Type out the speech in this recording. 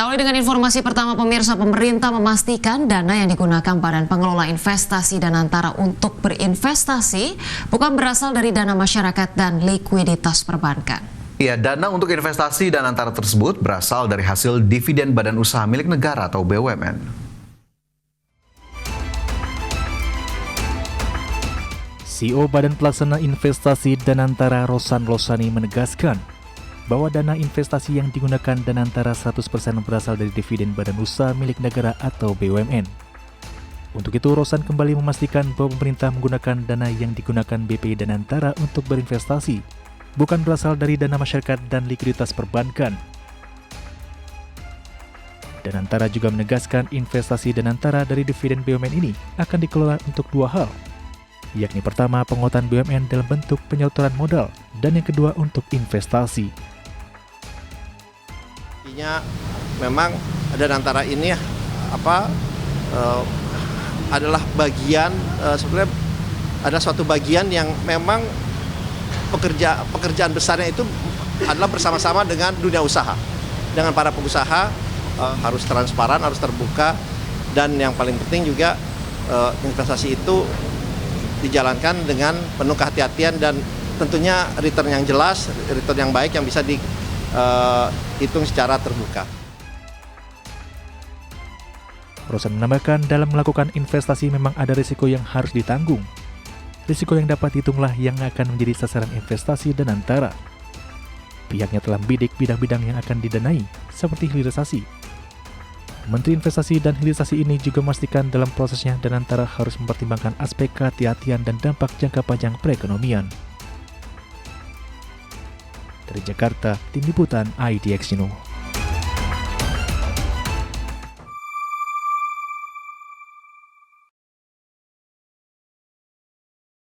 Kita awali dengan informasi pertama pemirsa. Pemerintah memastikan dana yang digunakan Badan Pengelola Investasi Danantara untuk berinvestasi bukan berasal dari dana masyarakat dan likuiditas perbankan. Ya, dana untuk investasi Danantara tersebut berasal dari hasil dividen badan usaha milik negara atau BUMN. CEO Badan Pelaksana Investasi Danantara Rosan Losani menegaskan bahwa dana investasi yang digunakan Danantara 100% berasal dari dividen badan usaha milik negara atau BUMN. Untuk itu, Rosan kembali memastikan bahwa pemerintah menggunakan dana yang digunakan BPI Danantara untuk berinvestasi, bukan berasal dari dana masyarakat dan likuiditas perbankan. Danantara juga menegaskan investasi Danantara dari dividen BUMN ini akan dikelola untuk dua hal, yakni pertama penguatan BUMN dalam bentuk penyeluruhan modal, dan yang kedua untuk investasi. Memang Danantara ini adalah bagian sebenarnya ada suatu bagian yang memang pekerjaan besarnya itu adalah bersama-sama dengan dunia usaha, dengan para pengusaha, harus transparan, harus terbuka, dan yang paling penting juga investasi itu dijalankan dengan penuh kehati-hatian dan tentunya return yang jelas, return yang baik yang bisa dihitung secara terbuka. Rosan menambahkan dalam melakukan investasi memang ada risiko yang harus ditanggung. Risiko yang dapat dihitunglah yang akan menjadi sasaran investasi Danantara. Pihaknya telah membidik bidang-bidang yang akan didanai, seperti hilirisasi. Menteri Investasi dan Hilirisasi ini juga memastikan dalam prosesnya Danantara harus mempertimbangkan aspek kehati-hatian dan dampak jangka panjang perekonomian. Dari Jakarta, Tim Liputan IDX News.